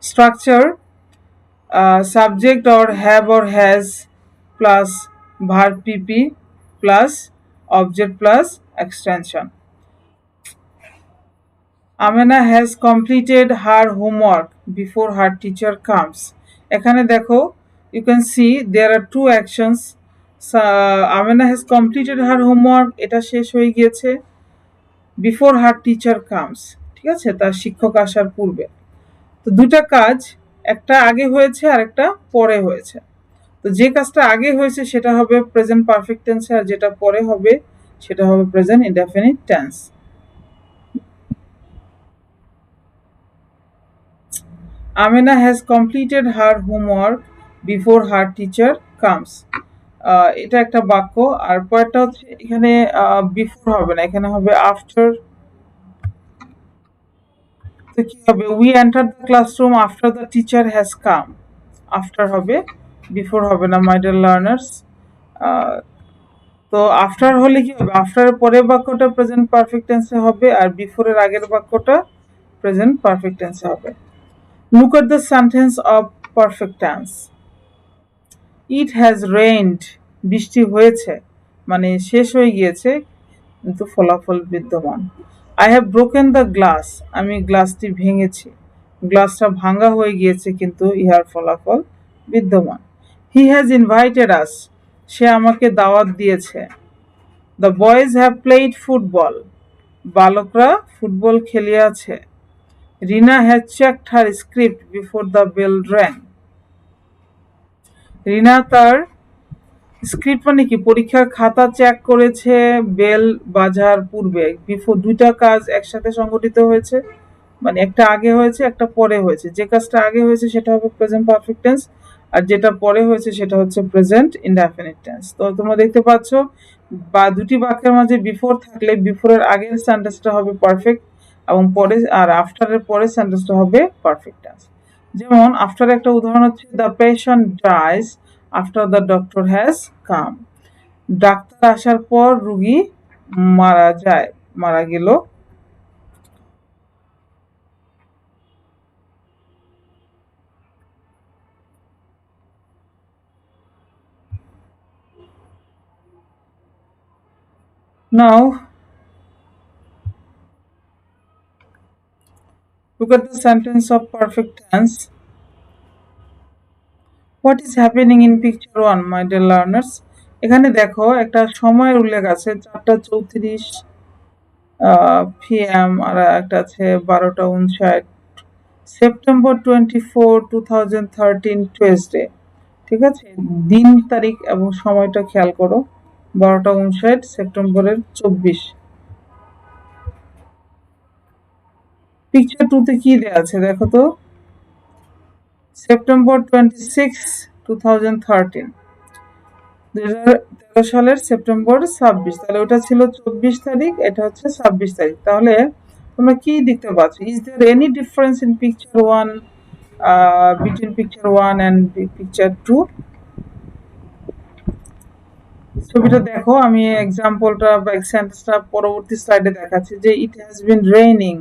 Structure subject or have or has plus verb pp plus object plus extension. Amena has completed her homework before her teacher comes. এখানে দেখো, you can see there are two actions. Amena has completed her homework, এটা শেষ হয়ে গিয়েছে before her teacher comes, ঠিক আছে, তার শিক্ষক আসার পূর্বে। তো দুইটা কাজ, একটা আগে হয়েছে আর একটা পরে হয়েছে। তো যে কাজটা আগে হয়েছে সেটা হবে প্রেজেন্ট পারফেক্ট টেন্সে, আর যেটা পরে হবে সেটা হবে present indefinite tense. Amena has completed her homework before her teacher comes. এটা একটা বাক্য। আর পরেরটা হচ্ছে এখানে বিফোর হবে না, এখানে হবে আফটার। তো কি হবে? We enter the classroom after the teacher has come. After হবে, বিফোর হবে না, মাই ডিয়ার লার্নার্স। তো আফটার হলে কি হবে? আফটারের পরের বাক্যটা প্রেজেন্ট পারফেক্ট টেন্সে হবে, আর বিফোরের আগের বাক্যটা প্রেজেন্ট পারফেক্ট টেন্সে হবে। Look at the sentence of perfect tense. It has rained, বৃষ্টি হয়েছে মানে শেষ হয়ে গিয়েছে কিন্তু ফলাফল বিদ্যমান। I have broken the glass, আমি গ্লাসটি ভেঙেছি। গ্লাসটা ভাঙা হয়ে গিয়েছে কিন্তু ইহার ফলাফল বিদ্যমান। হি হ্যাজ ইনভাইটেড আস, সে আমাকে দাওয়াত দিয়েছে। The boys have played football, বালকরা ফুটবল খেলিয়াছে। Rina has checked her script before the bell rang, Rina তার স্ক্রিপ্ট মানে কি, পরীক্ষার খাতা চেক করেছে বেল বাজার পূর্বে। বিফোর দুইটা কাজ একসাথে সংঘটিত হয়েছে, মানে একটা আগে হয়েছে একটা পরে হয়েছে। যে কাজটা আগে হয়েছে সেটা হবে প্রেজেন্ট পারফেক্ট টেন্স, আর যেটা পরে হয়েছে সেটা হচ্ছে প্রেজেন্ট ইনডেফিনিট টেন্স। তো তোমরা দেখতে পাচ্ছ বা দুটি বাক্যের মাঝে বিফোর থাকলে বিফোরের আগের সেন্টেন্সটা হবে পারফেক্ট এবং পরে আর আফটারের পরের সেন্টেন্সটা হবে পারফেক্ট টেন্স। যেমন আফটার একটা উদাহরণ হচ্ছে the patient dies after the doctor has come. Doctor আসার পর রুগী মারা যায়, মারা গেল। Now look at the sentence of perfect tense. What is happening in picture 1, my dear learners? এখানে দেখো একটা সময়ের উল্লেখ আছে 4:34 PM, আর একটা আছে 12:59, সেপ্টেম্বর 24, 2013 টুয়েসডে। ঠিক আছে, দিন তারিখ এবং সময়টা খেয়াল করো, 12:59 সেপ্টেম্বরের 24। পিকচার 2 তে কি দেয়া আছে দেখো তো, সেপ্টেম্বর 26, 2013, 2013 সালের সেপ্টেম্বর 26। তাহলে ওটা ছিল 24 তারিখ, এটা হচ্ছে 26 তারিখ। তাহলে তোমরা কি দেখতে পাচ্ছ? Is there any difference in picture 1 between picture 1 and picture 2? ছবিটা দেখো, আমি এক্সাম্পলটা বা সেন্টেন্সটা পরবর্তী স্লাইডে দেখাচ্ছি যে it has been raining,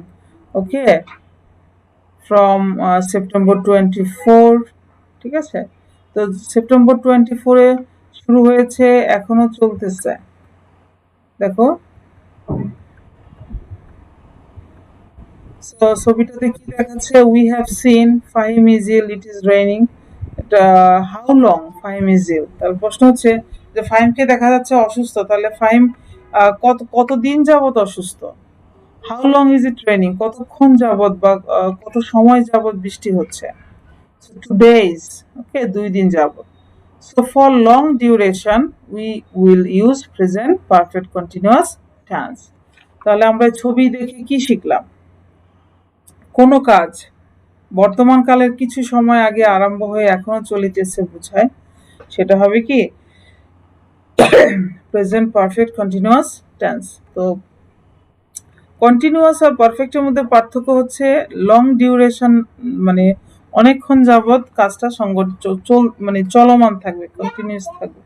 okay, from September 24। ঠিক আছে, তো সেপ্টেম্বর 24-এ শুরু হয়েছে, এখনো চলতেছে। দেখো ছবিটাতে কি দেখাচ্ছে? We have seen Fahim is ill, it is raining. এটা how long Fahim is ill? তাহলে প্রশ্ন হচ্ছে যে ফাহিমকে দেখা যাচ্ছে অসুস্থ, তাহলে ফাহিম কতদিন যাবত অসুস্থ? How long is it raining? কতক্ষণ যাবত বা কত সময় যাবত বৃষ্টি হচ্ছে? 2 days, ওকে, 2 দিন যাবত। So for long duration we will use present perfect continuous tense. তাহলে আমরা ছবি দেখে কি শিখলাম? কোনো কাজ বর্তমান কালের কিছু সময় আগে আরম্ভ হয়ে এখনো চলিতেছে বোঝায়। সেটা হবে কি প্রেজেন্ট পারফেক্ট কন্টিনিউয়াস টেন্স। তো কন্টিনিউয়াস আর পারফেক্টের মধ্যে পার্থক্য হচ্ছে লং ডিউরেশন, মানে অনেকক্ষণ যাবৎ কাজটা মানে চলমান থাকবে, কন্টিনিউয়াস থাকবে।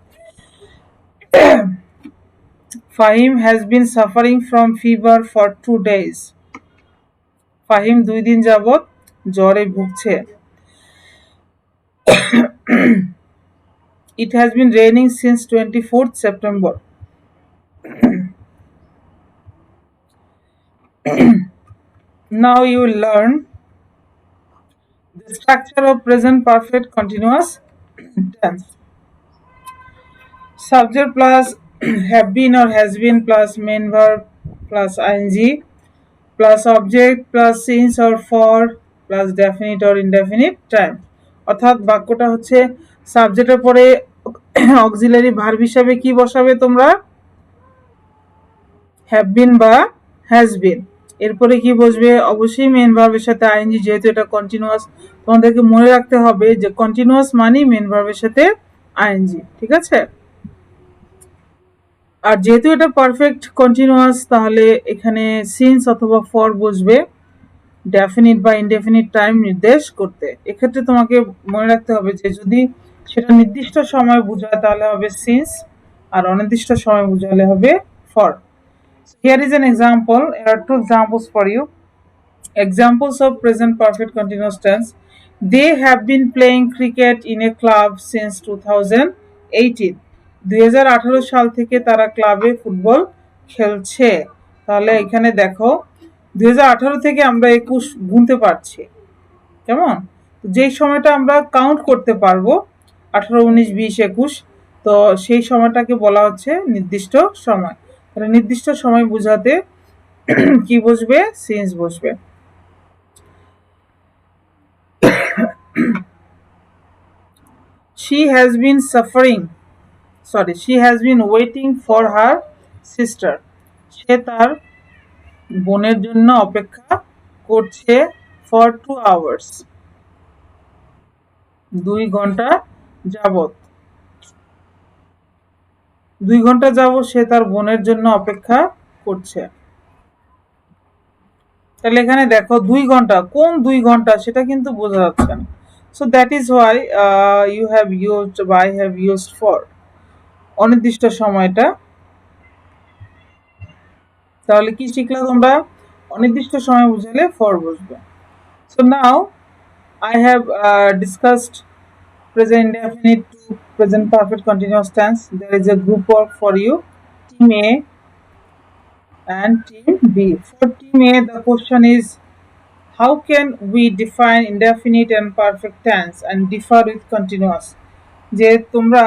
Fahim has been suffering from fever for 2 days। Fahim 2 দিন যাবৎ জ্বরে ভুগছে। It has been raining since 24th September. Now you will learn the structure of present perfect continuous tense. Subject plus have been or has been plus main verb plus ing plus object plus since or for plus definite or indefinite time। অর্থাৎ বাক্যটা হচ্ছে সাবজেক্টের পরে অক্সিলারি ভার্ব হিসাবে কি বসাবে তোমরা? হ্যাভ বিন বা হ্যাজ বিন। এরপরে কি বসবে? অবশ্যই মেন ভার্বের সাথে আইএনজি, যেহেতু এটা কন্টিনিউয়াস। তোমাদেরকে মনে রাখতে হবে যে কন্টিনিউয়াস মানে মেন ভার্বের সাথে আইএনজি, ঠিক আছে? আর যেহেতু এটা পারফেক্ট কন্টিনিউয়াস, তাহলে এখানে সিন্স অথবা ফর বসবে ডেফিনিট বা ইনডেফিনিট টাইম নির্দেশ করতে। এক্ষেত্রে তোমাকে মনে রাখতে হবে যে যদি সেটা নির্দিষ্ট সময় বোঝায় তাহলে হবে সিন্স, আর অনির্দিষ্ট সময় বোঝালে হবে for. Here is an example. Here are two examples for you. Examples of present perfect continuous tense. They have been playing cricket in a club since 2018. 2018 সাল থেকে তারা ক্লাবে ফুটবল খেলছে। তাহলে এখানে দেখো 2018 থেকে আমরা 21 গুনতে পারছি, কেমন? যেই সময়টা আমরা কাউন্ট করতে পারবো 18, 19, 20, 21, তো সেই সময়টাকে বলা হচ্ছে নির্দিষ্ট সময়। তাহলে নির্দিষ্ট সময় বোঝাতে কি বসবে? সিন্স বসবে। She has been waiting for her sister. সে তার বোনের জন্য অপেক্ষা করছে for 2 hours, 2 ঘন্টা যাবত। 2 ঘন্টা যাবত সে তার বোনের জন্য অপেক্ষা করছে। তাহলে এখানে দেখো 2 ঘন্টা, কোন 2 ঘন্টা সেটা কিন্তু বোঝা যাচ্ছে না। So that is why you have used বা I have used for অনির্দিষ্ট সময়টা। তাহলে কি শিখলা তোমরা? অনির্দিষ্ট সময় বুঝালে for বসবে। So now I have discussed present indefinite to present perfect continuous tense. There is a group work for you, team A and team B. For team A, the question is, how can we define indefinite and perfect tense and differ with continuous? যে তোমরা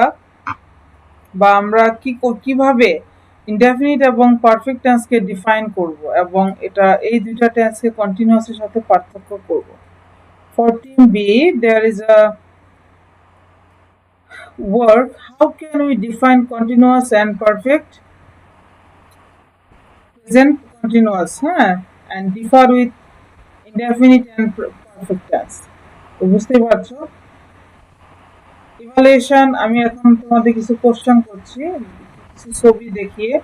বা আমরা কিভাবে ইনডেফিনিট এবং পারফেক্ট টেন্সকে ডিফাইন করব এবং এটা এই দুইটা টেন্সকে কন্টিনিউয়াসের সাথে পার্থক্য করব। For team B, there is a work. How can we define continuous and perfect present continuous, and differ with indefinite and perfect tense? তো বুঝতেই পারছো। ইভালুয়েশন, আমি এখন তোমাদের কিছু কোশ্চেন করছি, কিছু ছবি দেখিয়ে।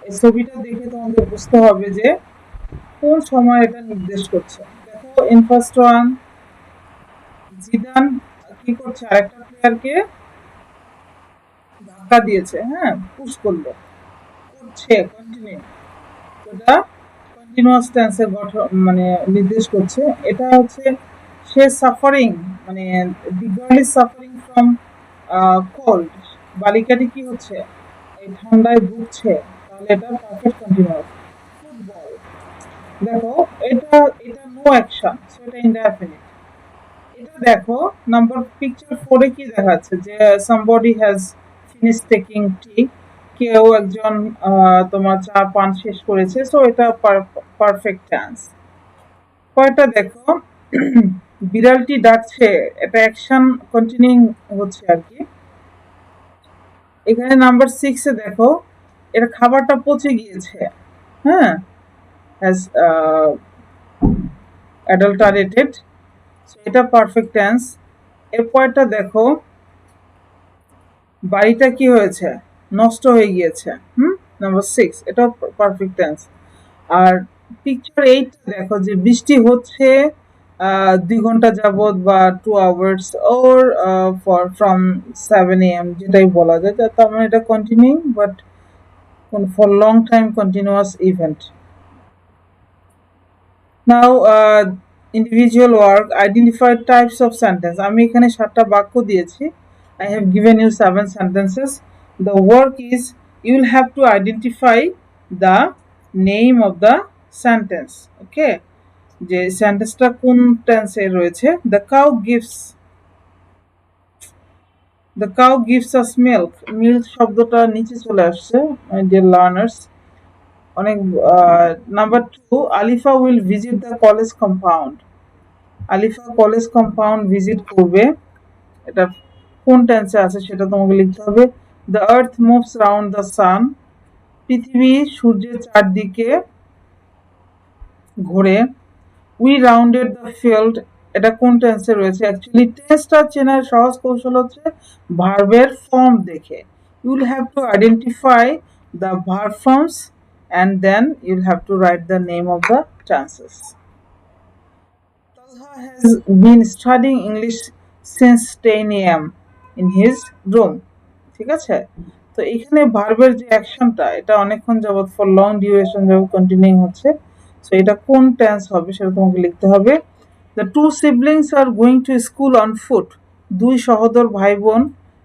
এই ছবিটা দেখে তোমাদের বুঝতে হবে যে কোন সময় এটা নির্দেশ করছে। দেখো, ইন ফার্স্ট ওয়ান, জিদান কি করছে? আরেকটা প্লেয়ারকে ধাক্কা দিয়েছে, পুশ করলো, করছে, কন্টিনিউ। এটা কন্টিনিউয়াস টেন্সের গঠন মানে নির্দেশ করছে। এটা হচ্ছে সে সাফারিং, মানে the girl is suffering from cold. বালিকাটি কি হচ্ছে? এই ঠান্ডায় ভুগছে। তাহলে এটা পারফেক্ট কন্টিনিউয়াস। ফুটবল, দেখো এটা এটা নো অ্যাকশন, সো এটা ইনডেফিনিট। এটা দেখো নাম্বার পিকচার 4 এ কি দেখাচ্ছে যে somebody has finished taking tea, কেউ একজন তোমার চা পান শেষ করেছে, সো এটা পারফেক্ট টেন্স। পরেরটা দেখো, বিড়ালটি ডাকছে, এটা অ্যাকশন কন্টিনিউইং হচ্ছে আর কি। এখানে নাম্বার 6 এ দেখো, এটা খাবারটা পচে গিয়েছে, হ্যাঁ, has adulterated, সো এটা পারফেক্ট টেন্স। এরপরটা দেখো, বাড়িটা কি হয়েছে? নষ্ট হয়ে গিয়েছে। নাম্বার 6 এটাও পারফেক্ট টেন্স। আর পিকচার 8 দেখো যে বৃষ্টি হচ্ছে ২ ঘন্টা যাবত বা 2 hours or for from 7 AM যেটাই বলা যায়। তার মানে এটা continuing but for long time continuous event. Now individual work identify types of sentence আমি এখানে 7টা বাক্য দিয়েছি I have given you 7 sentences the work is you will have to identify the name of the sentence okay যে সেন্টেন্সটা কোন টেন্সে রয়েছে the cow gives us milk শব্দটা নিচে চলে আসছে my dear learners অনেক number 2 Alifa will visit the college compound Alifa college compound visit করবে এটা কোন টেন্সে আছে সেটা তোমাকে লিখতে হবে the earth moves round the sun পৃথিবী সূর্যের চারদিকে ঘোরে উই রাউন্ডেড দ্য ফিল্ড এটা কোন টেন্সে রয়েছে অ্যাকচুয়ালি টেন্সটা চেনার সহজ কৌশল হচ্ছে ভার্বের ফর্ম দেখে you'll have to identify the verb forms and then you'll have to write the name of the tenses Talha has been studying English since 10 a.m. in his room. ঠিক আছে তো এখানে ভার্বের যে অ্যাকশনটা এটা অনেকক্ষণ যাবত ফর লং ডিউরেশন যাবত কন্টিনিউইং হচ্ছে সো এটা কোন টেন্স হবে সেটা তোমাকে লিখতে হবে the two siblings are going to school on foot দুই সহোদর ভাই বোন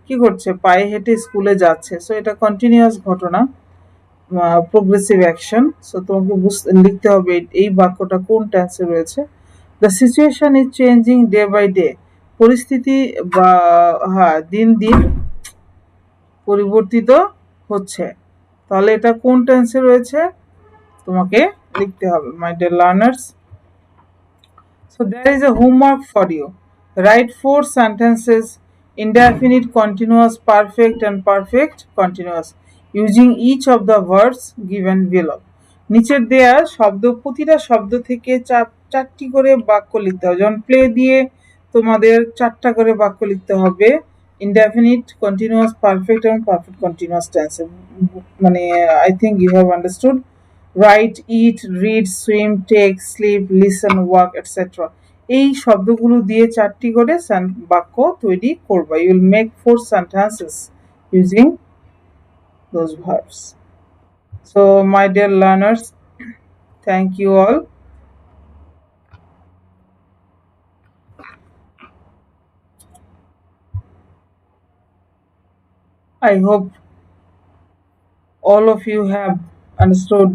কি করছে পায়ে হেঁটে স্কুলে যাচ্ছে সো এটা কন্টিনিউয়াস ঘটনা প্রোগ্রেসিভ অ্যাকশন সো তোমাকে লিখতে হবে এই বাক্যটা কোন টেন্সে রয়েছে the situation is changing day by day পরিস্থিতি বা হ্যাঁ দিন দিন পরিবর্তিত হচ্ছে তাহলে এটা কোন টেন্সে রয়েছে তোমাকে লিখতে হবে মাই dear learners So there is a homework for you. Write 4 sentences indefinite, continuous, perfect and perfect continuous using each of the verbs given below. নিচের দেয়া শব্দ প্রতিটা শব্দ থেকে চারটি করে বাক্য লিখতে হবে যেমন প্লে দিয়ে তোমাদের 4টা করে বাক্য লিখতে হবে ইনডেফিনিট কন্টিনিউয়াস পারফেক্ট এবং পারফেক্ট কন্টিনিউয়াস টেন্সে মানে I think you have understood right eat read swim take sleep listen walk etcetera এই শব্দগুলো দিয়ে 4টি করে বাক্য তৈরি করবা you will make 4 sentences using those verbs so my dear learners thank you all I hope all of you have understood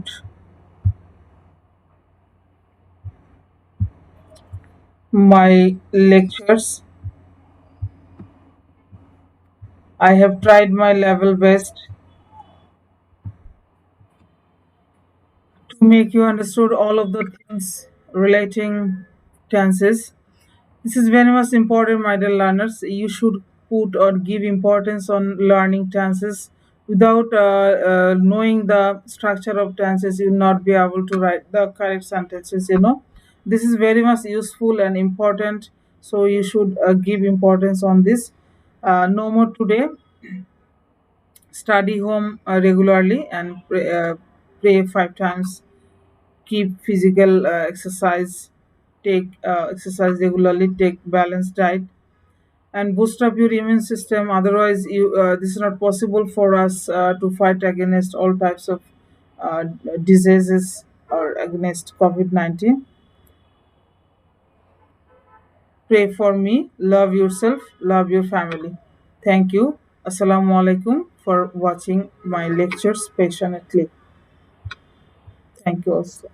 my lectures I have tried my level best to make you understood all of the things relating tenses. This is very much important, my dear learners. You should put or give importance on learning tenses. Without knowing the structure of tenses, you will not be able to write the correct sentences. This is very much useful and important. So you should give importance on this. No more today. Study home regularly and pray 5 times keep physical exercise take exercise regularly take balanced diet and boost up your immune system otherwise this is not possible for us to fight against all types of uh, diseases or against covid-19 pray for me love yourself love your family thank you assalamu alaikum for watching my lectures patiently thank you also